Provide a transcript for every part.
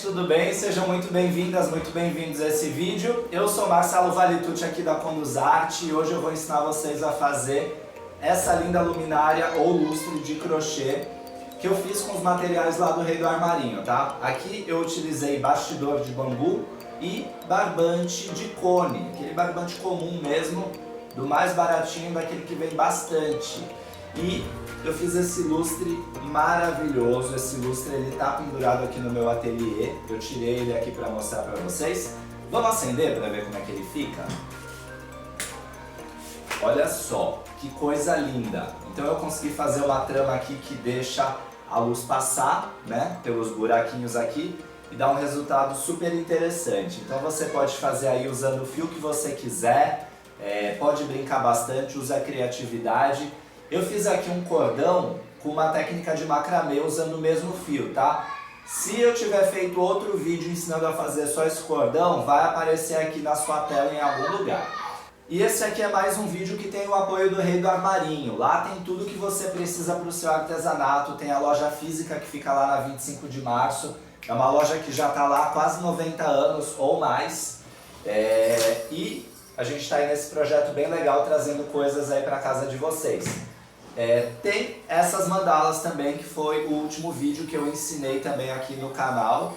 tudo bem? Sejam muito bem-vindas, muito bem-vindos a esse vídeo. Eu sou Marcelo Valitucci aqui da Conusarte e hoje eu vou ensinar vocês a fazer essa linda luminária ou lustre de crochê que eu fiz com os materiais lá do Rei do Armarinho, tá? Aqui eu utilizei bastidor de bambu e barbante de cone, aquele barbante comum mesmo, do mais baratinho, daquele que vem bastante. E eu fiz esse lustre maravilhoso, esse lustre ele tá pendurado aqui no meu ateliê, eu tirei ele aqui para mostrar para vocês. Vamos acender para ver como é que ele fica? Olha só, que coisa linda! Então eu consegui fazer uma trama aqui que deixa a luz passar, né, pelos buraquinhos aqui e dá um resultado super interessante. Então você pode fazer aí usando o fio que você quiser, pode brincar bastante, usa a criatividade. Eu fiz aqui um cordão com uma técnica de macramê usando o mesmo fio, tá? Se eu tiver feito outro vídeo ensinando a fazer só esse cordão, vai aparecer aqui na sua tela em algum lugar. E esse aqui é mais um vídeo que tem o apoio do Rei do Armarinho. Lá tem tudo que você precisa para o seu artesanato, tem a loja física que fica lá na 25 de março. É uma loja que já está lá há quase 90 anos ou mais. E a gente está aí nesse projeto bem legal, trazendo coisas aí para casa de vocês. Tem essas mandalas também, que foi o último vídeo que eu ensinei também aqui no canal,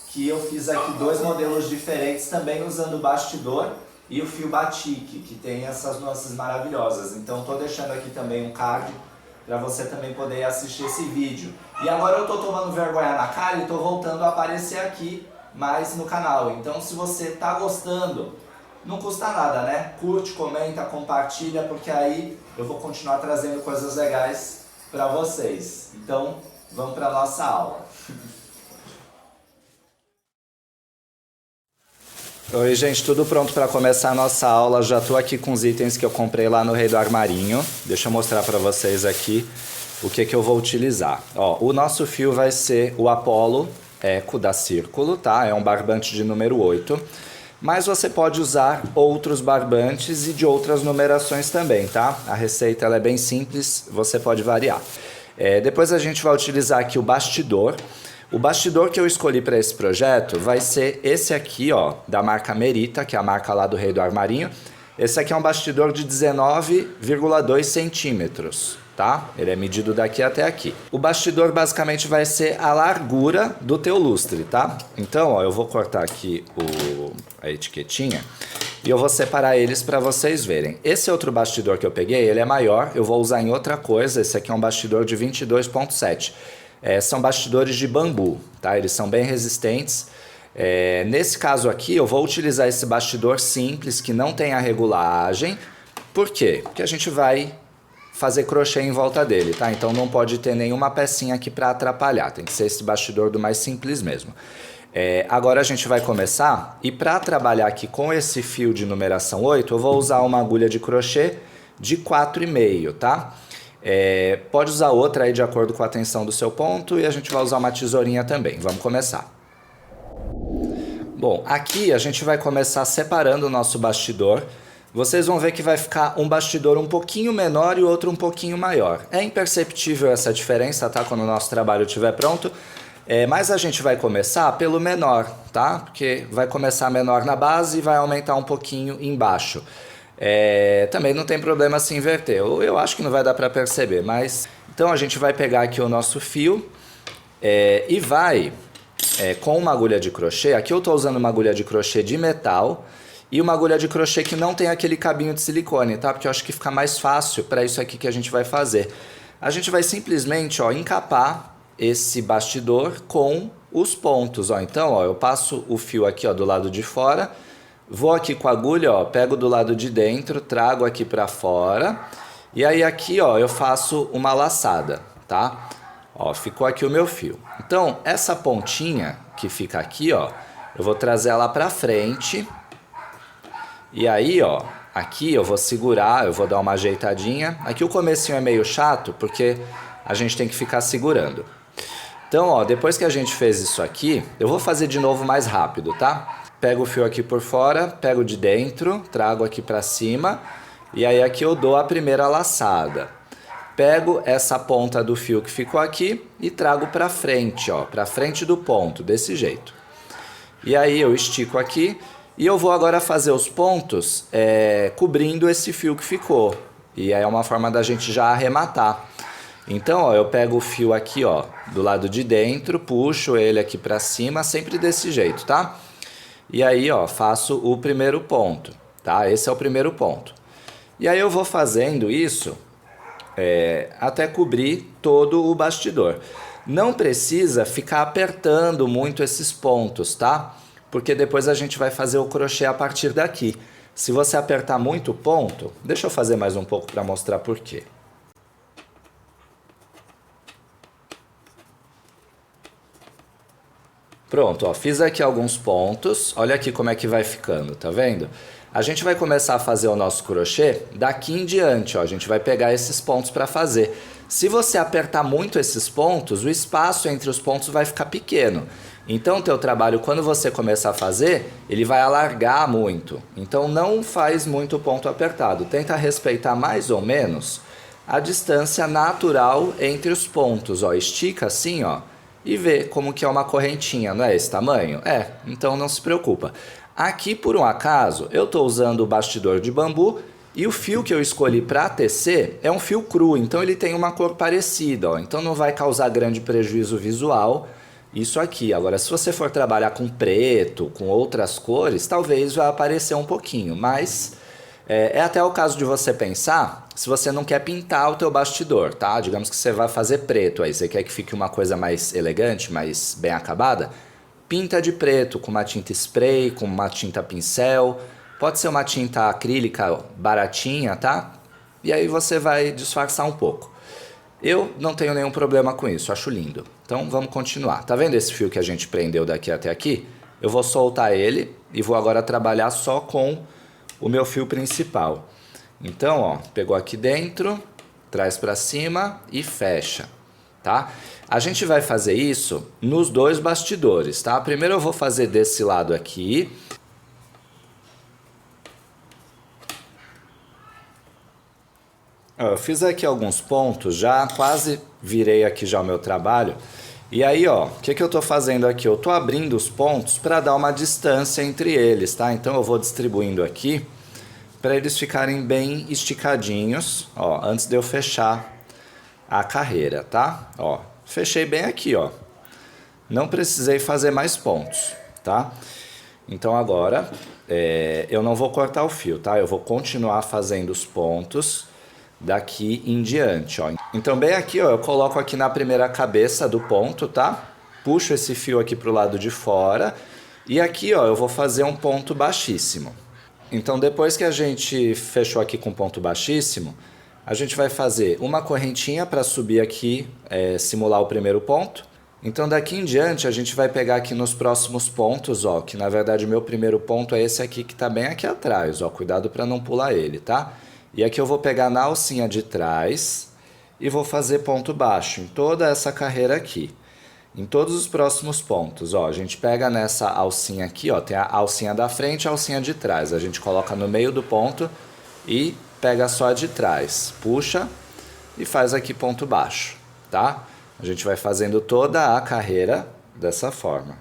que eu fiz aqui dois modelos diferentes também usando o bastidor e o fio batik, que tem essas nuances maravilhosas. Então estou deixando aqui também um card para você também poder assistir esse vídeo. E agora eu estou tomando vergonha na cara e estou voltando a aparecer aqui mais no canal. Então se você está gostando, não custa nada, né? Curte, comenta, compartilha, porque aí eu vou continuar trazendo coisas legais para vocês. Então, vamos para a nossa aula. Oi, gente, tudo pronto para começar a nossa aula. Já estou aqui com os itens que eu comprei lá no Rei do Armarinho. Deixa eu mostrar para vocês aqui o que eu vou utilizar. Ó, o nosso fio vai ser o Apollo Eco da Círculo, tá? É um barbante de número 8. Mas você pode usar outros barbantes e de outras numerações também, tá? A receita ela é bem simples, você pode variar. Depois a gente vai utilizar aqui o bastidor. O bastidor que eu escolhi para esse projeto vai ser esse aqui, ó, da marca Merita, que é a marca lá do Rei do Armarinho. Esse aqui é um bastidor de 19,2 centímetros, tá? Ele é medido daqui até aqui. O bastidor basicamente vai ser a largura do teu lustre, tá? Então, ó, eu vou cortar aqui a etiquetinha e eu vou separar eles para vocês verem. Esse outro bastidor que eu peguei, ele é maior, eu vou usar em outra coisa. Esse aqui é um bastidor de 22,7. São bastidores de bambu, tá? Eles são bem resistentes. Nesse caso aqui, eu vou utilizar esse bastidor simples, que não tem a regulagem. Por quê? Porque a gente vai fazer crochê em volta dele, tá? Então não pode ter nenhuma pecinha aqui para atrapalhar. Tem que ser esse bastidor do mais simples mesmo. Agora a gente vai começar, e para trabalhar aqui com esse fio de numeração 8, eu vou usar uma agulha de crochê de 4,5, tá? Pode usar outra aí de acordo com a tensão do seu ponto, e a gente vai usar uma tesourinha também. Vamos começar. Bom, aqui a gente vai começar separando o nosso bastidor. Vocês vão ver que vai ficar um bastidor um pouquinho menor e o outro um pouquinho maior. É imperceptível essa diferença, tá? Quando o nosso trabalho estiver pronto. Mas a gente vai começar pelo menor, tá? Porque vai começar menor na base e vai aumentar um pouquinho embaixo. Também não tem problema se inverter. Eu acho que não vai dar para perceber, mas... Então a gente vai pegar aqui o nosso fio e vai, com uma agulha de crochê. Aqui eu estou usando uma agulha de crochê de metal e uma agulha de crochê que não tem aquele cabinho de silicone, tá? Porque eu acho que fica mais fácil para isso aqui que a gente vai fazer. A gente vai simplesmente, ó, encapar esse bastidor com os pontos, ó. Então, ó, eu passo o fio aqui, ó, do lado de fora, vou aqui com a agulha, ó, pego do lado de dentro, trago aqui para fora, e aí aqui, ó, eu faço uma laçada, tá? Ó, ficou aqui o meu fio. Então, essa pontinha que fica aqui, ó, eu vou trazer ela para frente. E aí, ó, aqui eu vou segurar, eu vou dar uma ajeitadinha. Aqui o comecinho é meio chato, porque a gente tem que ficar segurando. Então, ó, depois que a gente fez isso aqui, eu vou fazer de novo mais rápido, tá? Pego o fio aqui por fora, pego de dentro, trago aqui pra cima, e aí aqui eu dou a primeira laçada. Pego essa ponta do fio que ficou aqui e trago pra frente, ó, pra frente do ponto, desse jeito. E aí eu estico aqui e eu vou agora fazer os pontos cobrindo esse fio que ficou. E aí é uma forma da gente já arrematar. Então, ó, eu pego o fio aqui, ó, do lado de dentro, puxo ele aqui pra cima, sempre desse jeito, tá? E aí, ó, faço o primeiro ponto, tá? Esse é o primeiro ponto. E aí eu vou fazendo isso até cobrir todo o bastidor. Não precisa ficar apertando muito esses pontos, tá? Porque depois a gente vai fazer o crochê a partir daqui. Se você apertar muito o ponto, deixa eu fazer mais um pouco para mostrar por quê. Pronto, ó, fiz aqui alguns pontos, olha aqui como é que vai ficando, tá vendo? A gente vai começar a fazer o nosso crochê daqui em diante, ó, a gente vai pegar esses pontos para fazer. Se você apertar muito esses pontos, o espaço entre os pontos vai ficar pequeno. Então o teu trabalho, quando você começar a fazer, ele vai alargar muito. Então não faz muito ponto apertado, tenta respeitar mais ou menos a distância natural entre os pontos, ó, estica assim, ó. E ver como que é uma correntinha, não é esse tamanho? Então não se preocupa. Aqui, por um acaso, eu estou usando o bastidor de bambu e o fio que eu escolhi para tecer é um fio cru, então ele tem uma cor parecida, ó, então não vai causar grande prejuízo visual isso aqui. Agora, se você for trabalhar com preto, com outras cores, talvez vai aparecer um pouquinho, mas é até o caso de você pensar se você não quer pintar o teu bastidor, tá? Digamos que você vai fazer preto, aí você quer que fique uma coisa mais elegante, mais bem acabada, pinta de preto com uma tinta spray, com uma tinta pincel, pode ser uma tinta acrílica baratinha, tá? E aí você vai disfarçar um pouco. Eu não tenho nenhum problema com isso, acho lindo. Então vamos continuar. Tá vendo esse fio que a gente prendeu daqui até aqui? Eu vou soltar ele e vou agora trabalhar só com o meu fio principal. Então, ó, pegou aqui dentro, traz pra cima e fecha, tá? A gente vai fazer isso nos dois bastidores, tá? Primeiro eu vou fazer desse lado aqui. Eu fiz aqui alguns pontos, já quase virei aqui já o meu trabalho. E aí, ó, o que eu tô fazendo aqui? Eu tô abrindo os pontos para dar uma distância entre eles, tá? Então eu vou distribuindo aqui para eles ficarem bem esticadinhos, ó, antes de eu fechar a carreira, tá? Ó, fechei bem aqui, ó. Não precisei fazer mais pontos, tá? Então agora eu não vou cortar o fio, tá? Eu vou continuar fazendo os pontos daqui em diante, ó. Então bem aqui, ó, eu coloco aqui na primeira cabeça do ponto, tá? Puxo esse fio aqui pro lado de fora e aqui, ó, eu vou fazer um ponto baixíssimo. Então depois que a gente fechou aqui com ponto baixíssimo, a gente vai fazer uma correntinha para subir aqui, simular o primeiro ponto. Então daqui em diante a gente vai pegar aqui nos próximos pontos, ó, que na verdade o meu primeiro ponto é esse aqui que tá bem aqui atrás, ó, cuidado para não pular ele, tá? E aqui eu vou pegar na alcinha de trás e vou fazer ponto baixo em toda essa carreira aqui. Em todos os próximos pontos, ó, a gente pega nessa alcinha aqui, ó, tem a alcinha da frente e a alcinha de trás. A gente coloca no meio do ponto e pega só a de trás. Puxa e faz aqui ponto baixo, tá? A gente vai fazendo toda a carreira dessa forma.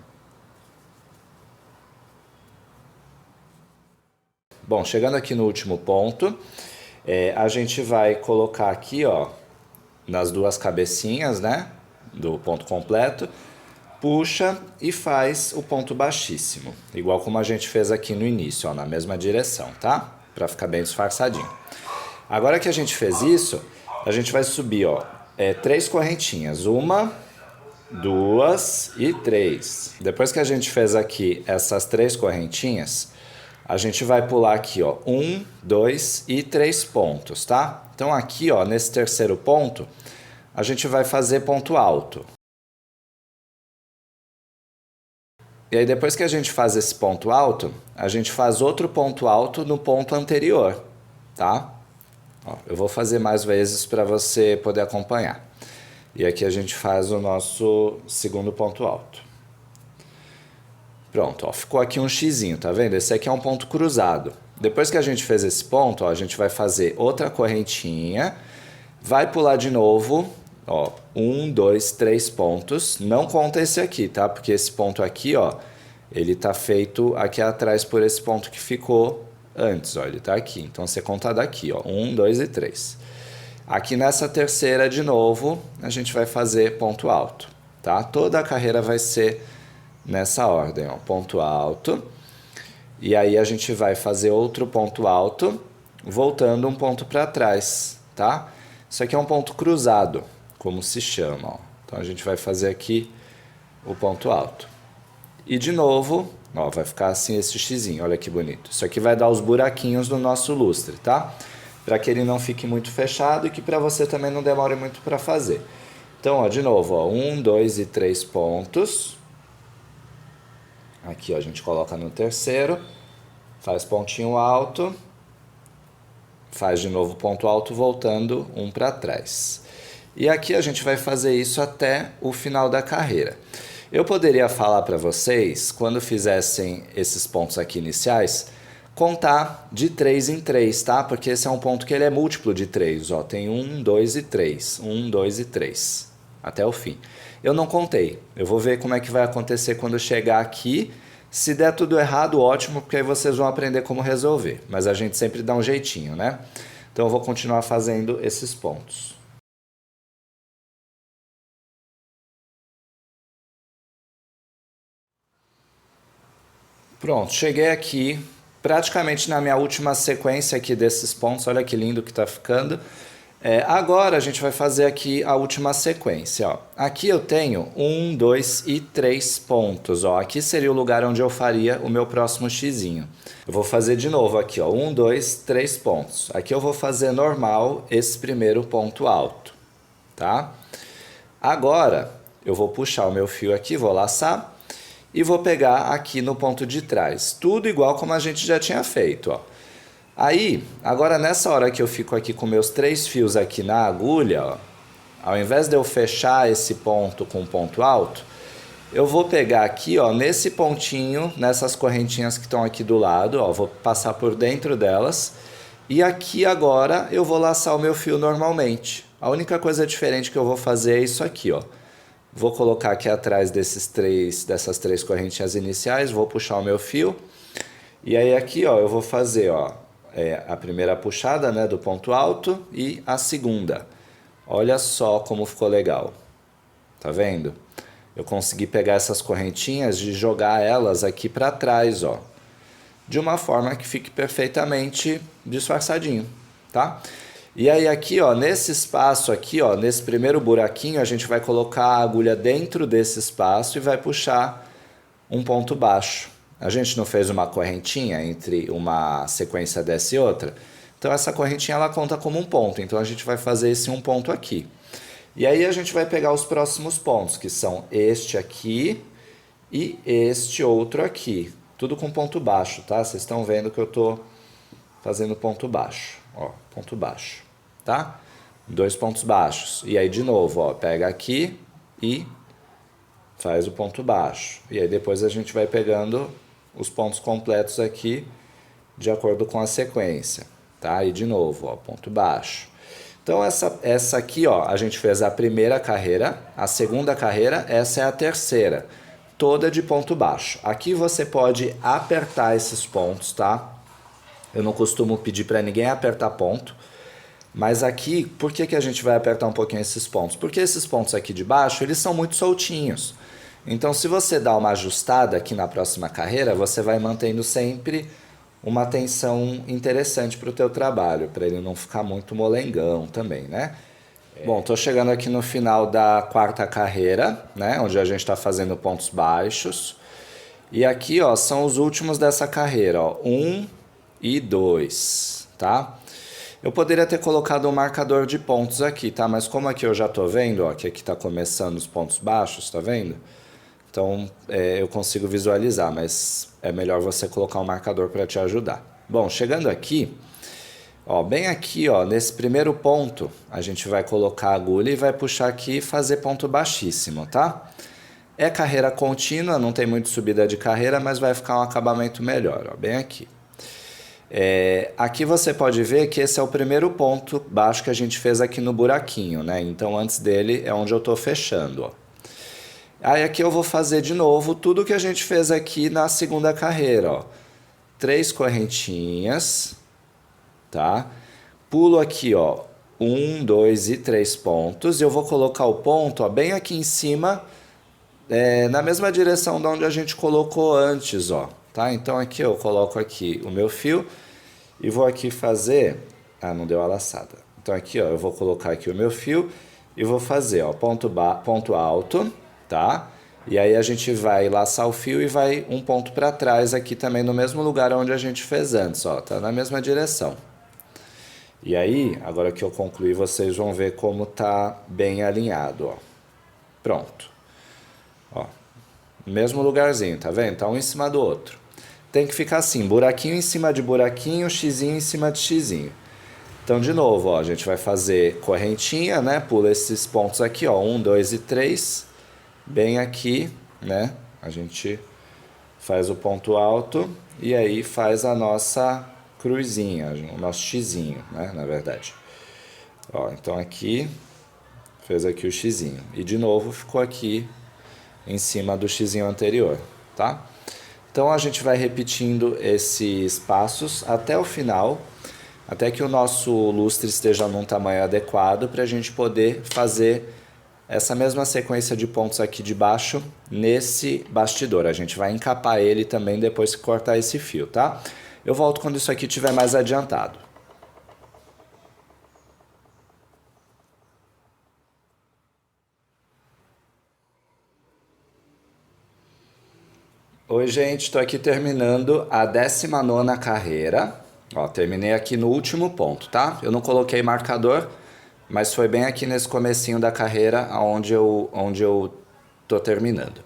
Bom, chegando aqui no último ponto, a gente vai colocar aqui, ó, nas duas cabecinhas, né? Do ponto completo, puxa e faz o ponto baixíssimo, igual como a gente fez aqui no início, ó, na mesma direção, tá? Pra ficar bem disfarçadinho. Agora que a gente fez isso, a gente vai subir, ó, 3 correntinhas, 1, 2 e 3. Depois que a gente fez aqui essas 3 correntinhas, a gente vai pular aqui, ó, 1, 2 e 3 pontos, tá? Então aqui, ó, nesse terceiro ponto, a gente vai fazer ponto alto. E aí depois que a gente faz esse ponto alto, a gente faz outro ponto alto no ponto anterior, tá? Ó, eu vou fazer mais vezes para você poder acompanhar. E aqui a gente faz o nosso segundo ponto alto. Pronto, ó, ficou aqui um xizinho, tá vendo? Esse aqui é um ponto cruzado. Depois que a gente fez esse ponto, ó, a gente vai fazer outra correntinha, vai pular de novo, ó, 1, 2, 3 pontos. Não conta esse aqui, tá? Porque esse ponto aqui, ó, ele está feito aqui atrás por esse ponto que ficou antes, ó, ele está aqui. Então você conta daqui, ó, 1, 2 e 3. Aqui nessa terceira, de novo, a gente vai fazer ponto alto, tá? Toda a carreira vai ser nessa ordem, ó, ponto alto. E aí a gente vai fazer outro ponto alto, voltando um ponto para trás, tá? Isso aqui é um ponto cruzado, como se chama, ó. Então a gente vai fazer aqui o ponto alto. E de novo, ó, vai ficar assim esse xizinho, olha que bonito. Isso aqui vai dar os buraquinhos no nosso lustre, tá? Para que ele não fique muito fechado e que para você também não demore muito para fazer. Então, ó, de novo, ó, 1, 2 e 3 pontos. Aqui, ó, a gente coloca no terceiro, faz pontinho alto, faz de novo ponto alto, voltando um para trás. E aqui a gente vai fazer isso até o final da carreira. Eu poderia falar para vocês, quando fizessem esses pontos aqui iniciais, contar de 3 em 3, tá? Porque esse é um ponto que ele é múltiplo de 3, ó. Tem 1, 2 e 3. 1, 2 e 3. Até o fim. Eu não contei. Eu vou ver como é que vai acontecer quando eu chegar aqui. Se der tudo errado, ótimo, porque aí vocês vão aprender como resolver. Mas a gente sempre dá um jeitinho, né? Então eu vou continuar fazendo esses pontos. Pronto, cheguei aqui, praticamente na minha última sequência aqui desses pontos. Olha que lindo que tá ficando. Agora a gente vai fazer aqui a última sequência, ó. Aqui eu tenho 1, 2 e 3 pontos, ó. Aqui seria o lugar onde eu faria o meu próximo xizinho. Eu vou fazer de novo aqui, ó. 1, 2, 3 pontos. Aqui eu vou fazer normal esse primeiro ponto alto, tá? Agora eu vou puxar o meu fio aqui, vou laçar e vou pegar aqui no ponto de trás. Tudo igual como a gente já tinha feito, ó. Aí, agora nessa hora que eu fico aqui com meus 3 fios aqui na agulha, ó, ao invés de eu fechar esse ponto com um ponto alto, eu vou pegar aqui, ó, nesse pontinho, nessas correntinhas que estão aqui do lado, ó, vou passar por dentro delas, e aqui agora eu vou laçar o meu fio normalmente. A única coisa diferente que eu vou fazer é isso aqui, ó. Vou colocar aqui atrás dessas três correntinhas iniciais, vou puxar o meu fio, e aí aqui, ó, eu vou fazer, ó, a primeira puxada, né, do ponto alto e a segunda. Olha só como ficou legal. Tá vendo? Eu consegui pegar essas correntinhas e jogar elas aqui para trás, ó, de uma forma que fique perfeitamente disfarçadinho, tá? E aí aqui, ó, nesse espaço aqui, ó, nesse primeiro buraquinho, a gente vai colocar a agulha dentro desse espaço e vai puxar um ponto baixo. A gente não fez uma correntinha entre uma sequência dessa e outra? Então essa correntinha ela conta como um ponto, então a gente vai fazer esse um ponto aqui. E aí a gente vai pegar os próximos pontos, que são este aqui e este outro aqui. Tudo com ponto baixo, tá? Vocês estão vendo que eu tô fazendo ponto baixo, ó, ponto baixo, tá? 2 pontos baixos. E aí de novo, ó, pega aqui e faz o ponto baixo. E aí depois a gente vai pegando os pontos completos aqui de acordo com a sequência, tá? E de novo, ó, ponto baixo. Então essa aqui, ó, a gente fez a primeira carreira, a segunda carreira, essa é a terceira, toda de ponto baixo. Aqui você pode apertar esses pontos, tá? Eu não costumo pedir para ninguém apertar ponto, mas aqui, por que a gente vai apertar um pouquinho esses pontos? Porque esses pontos aqui de baixo, eles são muito soltinhos. Então, se você dá uma ajustada aqui na próxima carreira, você vai mantendo sempre uma tensão interessante para o teu trabalho, para ele não ficar muito molengão também, né? Bom, tô chegando aqui no final da quarta carreira, né? Onde a gente está fazendo pontos baixos. E aqui, ó, são os últimos dessa carreira, ó, 1 e 2, tá? Eu poderia ter colocado um marcador de pontos aqui, tá? Mas como aqui eu já tô vendo, ó, que aqui tá começando os pontos baixos, tá vendo? Então, eu consigo visualizar, mas é melhor você colocar um marcador para te ajudar. Bom, chegando aqui, ó, bem aqui, ó, nesse primeiro ponto, a gente vai colocar a agulha e vai puxar aqui e fazer ponto baixíssimo, tá? É carreira contínua, não tem muito subida de carreira, mas vai ficar um acabamento melhor, ó, bem aqui. Aqui você pode ver que esse é o primeiro ponto baixo que a gente fez aqui no buraquinho, né? Então, antes dele é onde eu tô fechando, ó. Aí aqui eu vou fazer de novo tudo que a gente fez aqui na segunda carreira, ó. 3 correntinhas, tá? Pulo aqui, ó, 1, 2 e 3 pontos. E eu vou colocar o ponto, ó, bem aqui em cima, na mesma direção de onde a gente colocou antes, ó, tá? Então aqui eu coloco aqui o meu fio e vou aqui fazer... Ah, não deu a laçada. Então aqui, ó, eu vou colocar aqui o meu fio e vou fazer, ó, ponto alto, tá? E aí a gente vai laçar o fio e vai um ponto para trás aqui também no mesmo lugar onde a gente fez antes, ó, tá na mesma direção. E aí, agora que eu concluí, vocês vão ver como tá bem alinhado, ó. Pronto. Ó, mesmo lugarzinho, tá vendo? Tá um em cima do outro. Tem que ficar assim, buraquinho em cima de buraquinho, xizinho em cima de xizinho. Então, de novo, ó, a gente vai fazer correntinha, né? Pula esses pontos aqui, ó, 1, 2 e 3. Bem aqui, né? A gente faz o ponto alto e aí faz a nossa cruzinha, o nosso xizinho, né? Na verdade. Ó, então aqui, fez aqui o xizinho. E de novo ficou aqui em cima do xizinho anterior, tá? Então a gente vai repetindo esses passos até o final, até que o nosso lustre esteja num tamanho adequado para a gente poder fazer essa mesma sequência de pontos aqui de baixo nesse bastidor. A gente vai encapar ele também depois que cortar esse fio, tá? Eu volto quando isso aqui estiver mais adiantado. Oi, gente, estou aqui terminando a 19ª carreira. Ó, terminei aqui no último ponto, tá? Eu não coloquei marcador, mas foi bem aqui nesse comecinho da carreira onde eu tô terminando.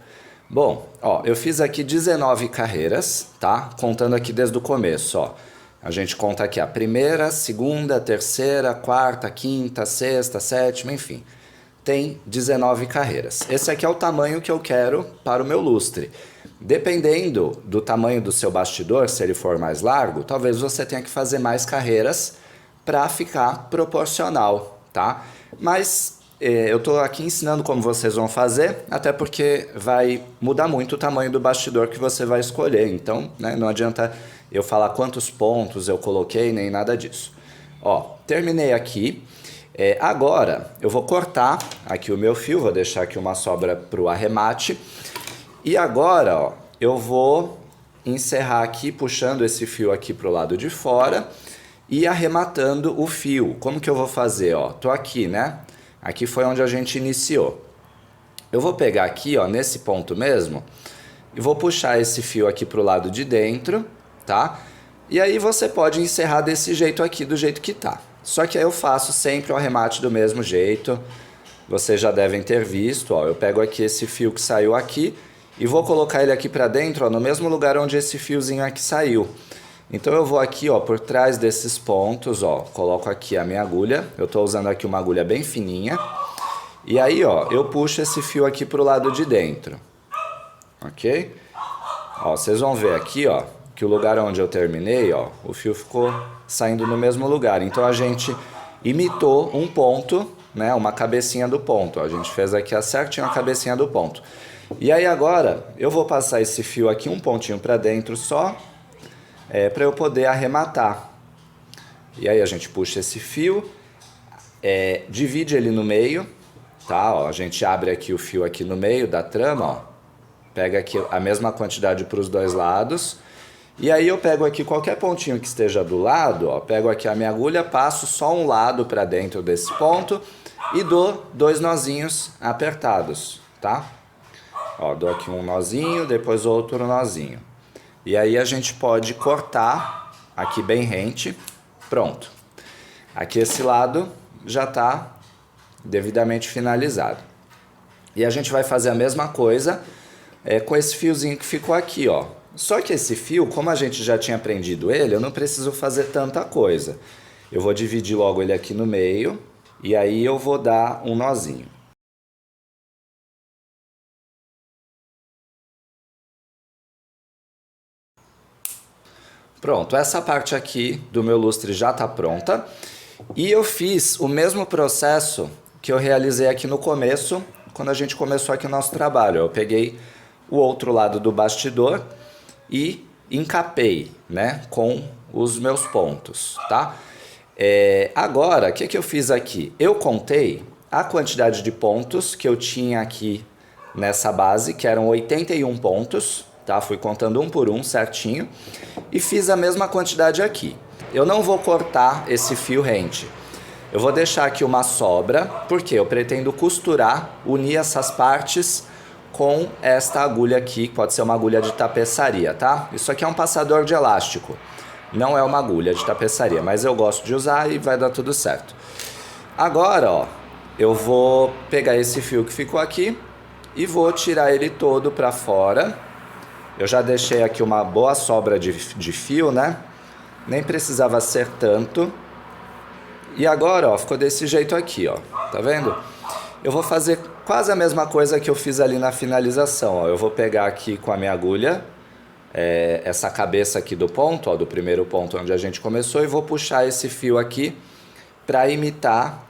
Bom, ó, eu fiz aqui 19 carreiras, tá? Contando aqui desde o começo, ó. A gente conta aqui a primeira, segunda, terceira, quarta, quinta, sexta, sétima, enfim. Tem 19 carreiras. Esse aqui é o tamanho que eu quero para o meu lustre. Dependendo do tamanho do seu bastidor, se ele for mais largo, talvez você tenha que fazer mais carreiras para ficar proporcional, tá? Mas eu estou aqui ensinando como vocês vão fazer, até porque vai mudar muito o tamanho do bastidor que você vai escolher. Então, né, não adianta eu falar quantos pontos eu coloquei, nem nada disso. Ó, terminei aqui. Agora, eu vou cortar aqui o meu fio, vou deixar aqui uma sobra para o arremate. E agora, ó, eu vou encerrar aqui, puxando esse fio aqui para o lado de fora e arrematando o fio. Como que eu vou fazer? Ó, tô aqui, né? Aqui foi onde a gente iniciou. Eu vou pegar aqui, ó, nesse ponto mesmo, e vou puxar esse fio aqui para o lado de dentro, tá? E aí você pode encerrar desse jeito aqui, do jeito que tá. Só que aí eu faço sempre o arremate do mesmo jeito. Vocês já devem ter visto, ó, eu pego aqui esse fio que saiu aqui e vou colocar ele aqui para dentro, ó, no mesmo lugar onde esse fiozinho aqui saiu. Então eu vou aqui, ó, por trás desses pontos, ó, coloco aqui a minha agulha. Eu tô usando aqui uma agulha bem fininha. E aí, ó, eu puxo esse fio aqui pro lado de dentro. Ok? Ó, vocês vão ver aqui, ó, que o lugar onde eu terminei, ó, o fio ficou saindo no mesmo lugar. Então a gente imitou um ponto, né, uma cabecinha do ponto. Ó, a gente fez aqui certinho a cabecinha do ponto. E aí agora eu vou passar esse fio aqui um pontinho para dentro só, para eu poder arrematar. E aí a gente puxa esse fio, divide ele no meio, tá? Ó, a gente abre aqui o fio aqui no meio da trama, ó, pega aqui a mesma quantidade para os dois lados. E aí eu pego aqui qualquer pontinho que esteja do lado, ó, pego aqui a minha agulha, passo só um lado para dentro desse ponto e dou 2 nozinhos apertados, tá? Ó, dou aqui um nozinho, depois outro nozinho. E aí a gente pode cortar aqui bem rente, pronto. Aqui esse lado já está devidamente finalizado. E a gente vai fazer a mesma coisa com esse fiozinho que ficou aqui, ó. Só que esse fio, como a gente já tinha prendido ele, eu não preciso fazer tanta coisa. Eu vou dividir logo ele aqui no meio e aí eu vou dar um nozinho. Pronto, essa parte aqui do meu lustre já está pronta. E eu fiz o mesmo processo que eu realizei aqui no começo quando a gente começou aqui o nosso trabalho. Eu peguei o outro lado do bastidor e encapei, né, com os meus pontos, tá? Agora, o que eu fiz aqui? Eu contei a quantidade de pontos que eu tinha aqui nessa base, que eram 81 pontos, tá? Fui contando um por um certinho e fiz a mesma quantidade aqui. Eu não vou cortar esse fio rente. Eu vou deixar aqui uma sobra, porque eu pretendo costurar, unir essas partes com esta agulha aqui, que pode ser uma agulha de tapeçaria, tá? Isso aqui é um passador de elástico, não é uma agulha de tapeçaria, mas eu gosto de usar e vai dar tudo certo. Agora, ó, eu vou pegar esse fio que ficou aqui e vou tirar ele todo para fora. Eu já deixei aqui uma boa sobra de fio, né? Nem precisava ser tanto. E agora, ó, ficou desse jeito aqui, ó. Tá vendo? Eu vou fazer quase a mesma coisa que eu fiz ali na finalização, ó. Eu vou pegar aqui com a minha agulha, essa cabeça aqui do ponto, ó, do primeiro ponto onde a gente começou, e vou puxar esse fio aqui para imitar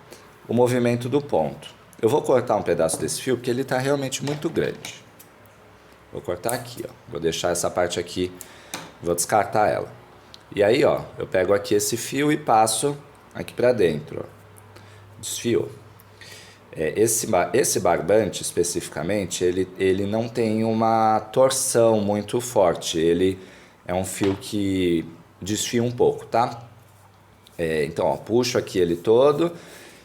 o movimento do ponto. Eu vou cortar um pedaço desse fio porque ele está realmente muito grande. Vou cortar aqui, ó. Vou deixar essa parte aqui, vou descartar ela. E aí, ó, eu pego aqui esse fio e passo aqui para dentro, ó. Desfio. Esse barbante, especificamente, ele não tem uma torção muito forte. Ele é um fio que desfia um pouco, tá? Então, ó, puxo aqui ele todo.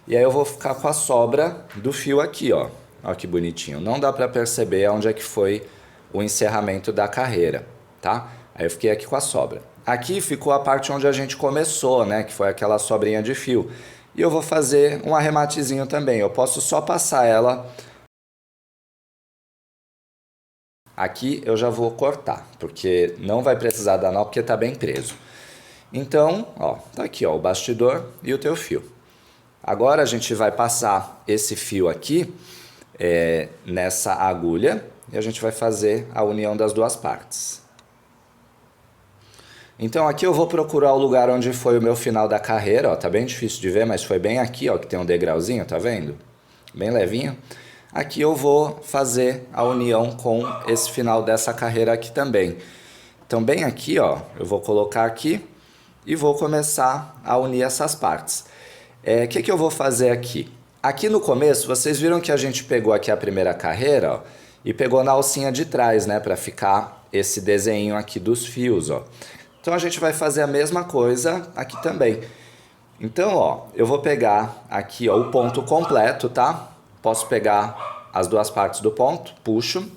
E aí eu vou ficar com a sobra do fio aqui, ó. Olha que bonitinho. Não dá para perceber onde é que foi o encerramento da carreira, tá? Aí eu fiquei aqui com a sobra. Aqui ficou a parte onde a gente começou, né? Que foi aquela sobrinha de fio. E eu vou fazer um arrematezinho também. Eu posso só passar ela. Aqui eu já vou cortar, porque não vai precisar dar nó, porque tá bem preso. Então, ó, tá aqui, ó, o bastidor e o teu fio. Agora a gente vai passar esse fio aqui nessa agulha e a gente vai fazer a união das duas partes. Então aqui eu vou procurar o lugar onde foi o meu final da carreira, ó, tá bem difícil de ver, mas foi bem aqui, ó, que tem um degrauzinho, tá vendo? Bem levinho. Aqui eu vou fazer a união com esse final dessa carreira aqui também. Então bem aqui, ó, eu vou colocar aqui e vou começar a unir essas partes. O que eu vou fazer aqui? Aqui no começo, vocês viram que a gente pegou aqui a primeira carreira, ó, e pegou na alcinha de trás, né, para ficar esse desenho aqui dos fios, ó. Então a gente vai fazer a mesma coisa aqui também. Então, ó, eu vou pegar aqui, ó, o ponto completo, tá? Posso pegar as duas partes do ponto, puxo.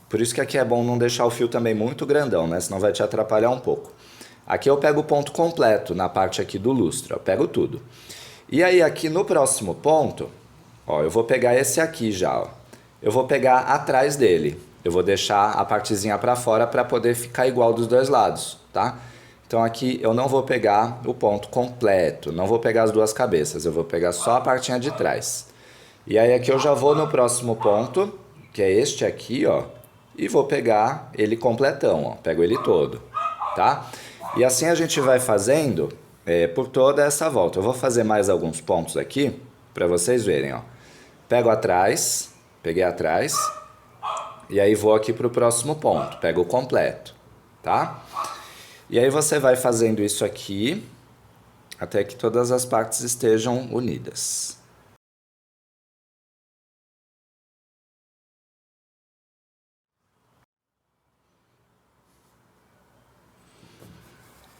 Por isso que aqui é bom não deixar o fio também muito grandão, né, senão vai te atrapalhar um pouco. Aqui eu pego o ponto completo, na parte aqui do lustre, eu pego tudo. E aí aqui no próximo ponto, ó, eu vou pegar esse aqui já, ó. Eu vou pegar atrás dele. Eu vou deixar a partezinha para fora para poder ficar igual dos dois lados, tá? Então aqui eu não vou pegar o ponto completo, não vou pegar as duas cabeças, eu vou pegar só a partinha de trás. E aí aqui eu já vou no próximo ponto, que é este aqui, ó, e vou pegar ele completão, ó, pego ele todo, tá? E assim a gente vai fazendo por toda essa volta. Eu vou fazer mais alguns pontos aqui para vocês verem, ó. Pego atrás, peguei atrás, e aí vou aqui para o próximo ponto, pego o completo, tá? E aí você vai fazendo isso aqui até que todas as partes estejam unidas.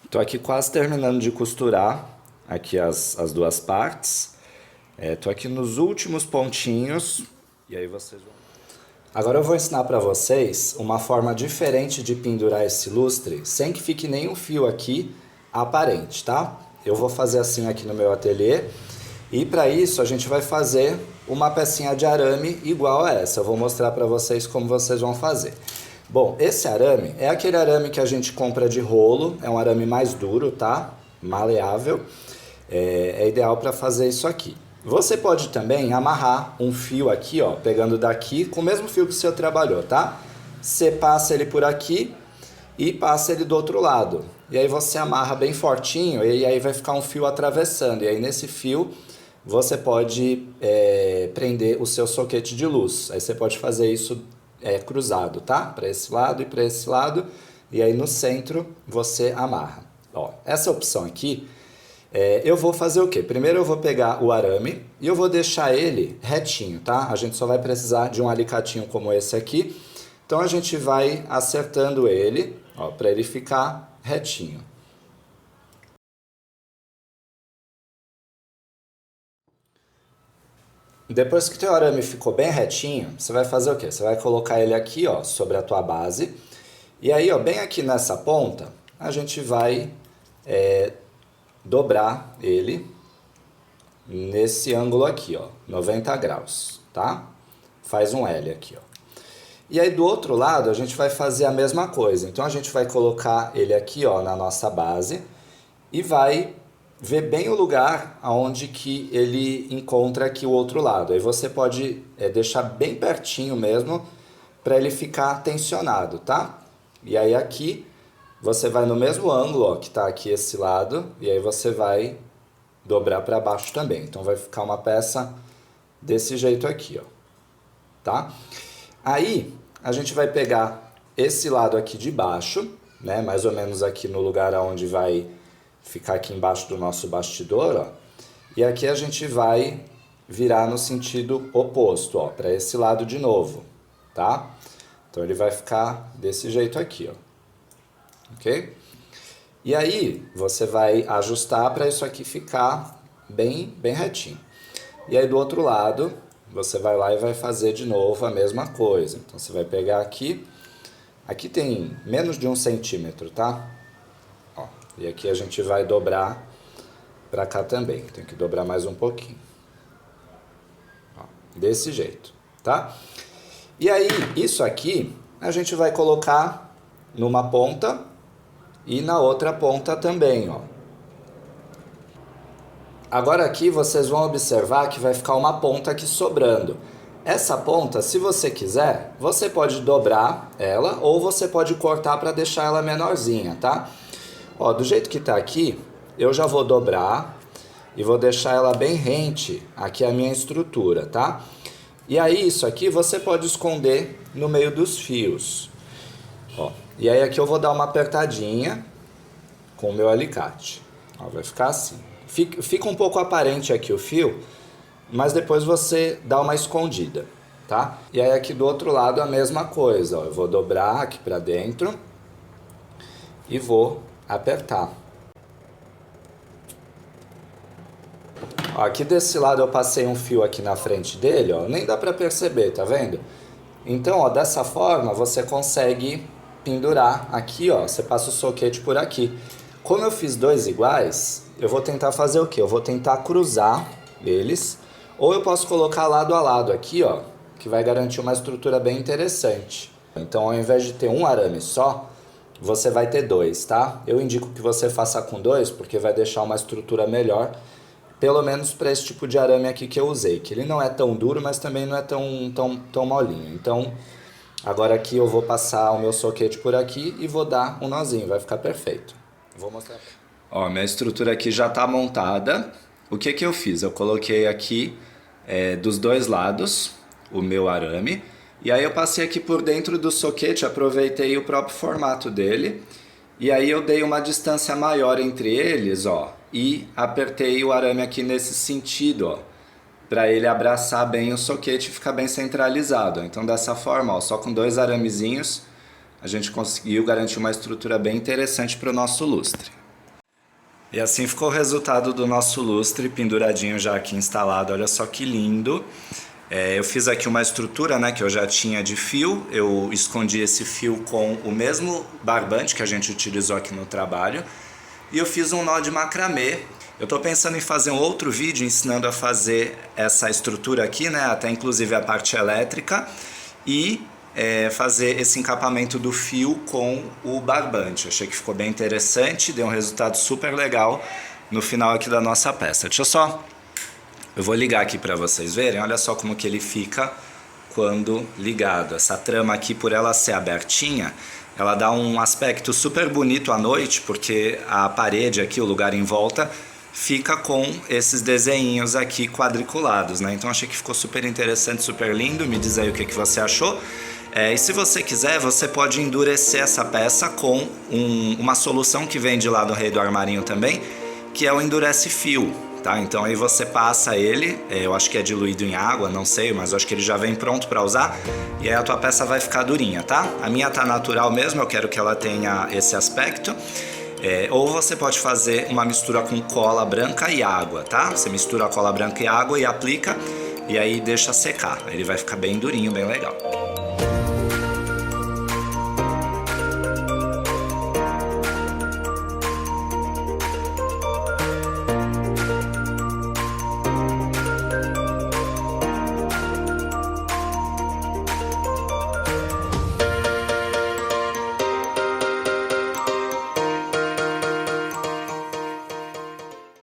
Tô aqui quase terminando de costurar aqui as duas partes. Tô aqui nos últimos pontinhos e aí vocês vão... Agora eu vou ensinar para vocês uma forma diferente de pendurar esse lustre sem que fique nenhum fio aqui aparente, tá? Eu vou fazer assim aqui no meu ateliê e para isso a gente vai fazer uma pecinha de arame igual a essa. Eu vou mostrar para vocês como vocês vão fazer. Bom, esse arame é aquele arame que a gente compra de rolo, é um arame mais duro, tá? Maleável, é ideal para fazer isso aqui. Você pode também amarrar um fio aqui, ó, pegando daqui com o mesmo fio que você trabalhou, tá? Você passa ele por aqui e passa ele do outro lado. E aí você amarra bem fortinho e aí vai ficar um fio atravessando. E aí nesse fio você pode prender o seu soquete de luz. Aí você pode fazer isso cruzado, tá? Para esse lado e para esse lado. E aí no centro você amarra. Ó, essa opção aqui, eu vou fazer o quê? Primeiro eu vou pegar o arame e eu vou deixar ele retinho, tá? A gente só vai precisar de um alicatinho como esse aqui. Então a gente vai acertando ele, ó, para ele ficar retinho. Depois que o teu arame ficou bem retinho, você vai fazer o quê? Você vai colocar ele aqui, ó, sobre a tua base. E aí, ó, bem aqui nessa ponta, a gente vai dobrar ele nesse ângulo aqui, ó, 90 graus, tá? Faz um L aqui, ó. E aí do outro lado a gente vai fazer a mesma coisa. Então a gente vai colocar ele aqui, ó, na nossa base e vai ver bem o lugar aonde que ele encontra aqui o outro lado. Aí você pode deixar bem pertinho mesmo para ele ficar tensionado, tá? E aí aqui você vai no mesmo ângulo, ó, que tá aqui esse lado, e aí você vai dobrar para baixo também. Então vai ficar uma peça desse jeito aqui, ó, tá? Aí a gente vai pegar esse lado aqui de baixo, né, mais ou menos aqui no lugar onde vai ficar aqui embaixo do nosso bastidor, ó, e aqui a gente vai virar no sentido oposto, ó, para esse lado de novo, tá? Então ele vai ficar desse jeito aqui, ó, ok? E aí você vai ajustar para isso aqui ficar bem retinho. E aí do outro lado você vai lá e vai fazer de novo a mesma coisa. Então você vai pegar aqui tem menos de 1 centímetro, tá? Ó, e aqui a gente vai dobrar para cá também, tem que dobrar mais um pouquinho. Ó, desse jeito, tá? E aí, isso aqui a gente vai colocar numa ponta e na outra ponta também, ó. Agora aqui vocês vão observar que vai ficar uma ponta aqui sobrando. Essa ponta, se você quiser, você pode dobrar ela ou você pode cortar para deixar ela menorzinha, tá? Ó, do jeito que tá aqui, eu já vou dobrar e vou deixar ela bem rente aqui a minha estrutura, tá? E aí isso aqui você pode esconder no meio dos fios. Ó, e aí aqui eu vou dar uma apertadinha com o meu alicate. Ó, vai ficar assim. Fica um pouco aparente aqui o fio, mas depois você dá uma escondida, tá? E aí aqui do outro lado a mesma coisa, ó. Eu vou dobrar aqui pra dentro e vou apertar. Ó, aqui desse lado eu passei um fio aqui na frente dele, ó. Nem dá pra perceber, tá vendo? Então, ó, dessa forma você consegue pendurar aqui, ó. Você passa o soquete por aqui. Como eu fiz dois iguais, eu vou tentar fazer o quê? Eu vou tentar cruzar eles, ou eu posso colocar lado a lado aqui, ó, que vai garantir uma estrutura bem interessante. Então, ao invés de ter um arame só, você vai ter dois, tá? Eu indico que você faça com dois, porque vai deixar uma estrutura melhor, pelo menos para esse tipo de arame aqui que eu usei, que ele não é tão duro, mas também não é tão molinho. Então, agora aqui eu vou passar o meu soquete por aqui e vou dar um nozinho, vai ficar perfeito. Vou mostrar. Ó, minha estrutura aqui já está montada. O que que eu fiz? Eu coloquei aqui dos dois lados o meu arame. E aí eu passei aqui por dentro do soquete, aproveitei o próprio formato dele. E aí eu dei uma distância maior entre eles, ó. E apertei o arame aqui nesse sentido, ó. Para ele abraçar bem o soquete e ficar bem centralizado. Então dessa forma, ó, só com dois aramezinhos, a gente conseguiu garantir uma estrutura bem interessante para o nosso lustre. E assim ficou o resultado do nosso lustre, penduradinho já aqui instalado. Olha só que lindo. Eu fiz aqui uma estrutura, né, que eu já tinha de fio. Eu escondi esse fio com o mesmo barbante que a gente utilizou aqui no trabalho. E eu fiz um nó de macramê. Eu estou pensando em fazer um outro vídeo ensinando a fazer essa estrutura aqui, né, até inclusive a parte elétrica. E fazer esse encapamento do fio com o barbante. Achei que ficou bem interessante, deu um resultado super legal no final aqui da nossa peça. Eu vou ligar aqui para vocês verem, olha só como que ele fica quando ligado. Essa trama aqui, por ela ser abertinha, ela dá um aspecto super bonito à noite, porque a parede aqui, o lugar em volta, fica com esses desenhinhos aqui quadriculados, né? Então achei que ficou super interessante, super lindo. Me diz aí o que você achou. E se você quiser, você pode endurecer essa peça com uma solução que vende lá do Rei do Armarinho também, que é o endurece fio, tá? Então aí você passa ele, eu acho que é diluído em água, não sei, mas eu acho que ele já vem pronto para usar, e aí a tua peça vai ficar durinha, tá? A minha tá natural mesmo, eu quero que ela tenha esse aspecto. Ou você pode fazer uma mistura com cola branca e água, tá? Você mistura a cola branca e água e aplica, e aí deixa secar. Ele vai ficar bem durinho, bem legal.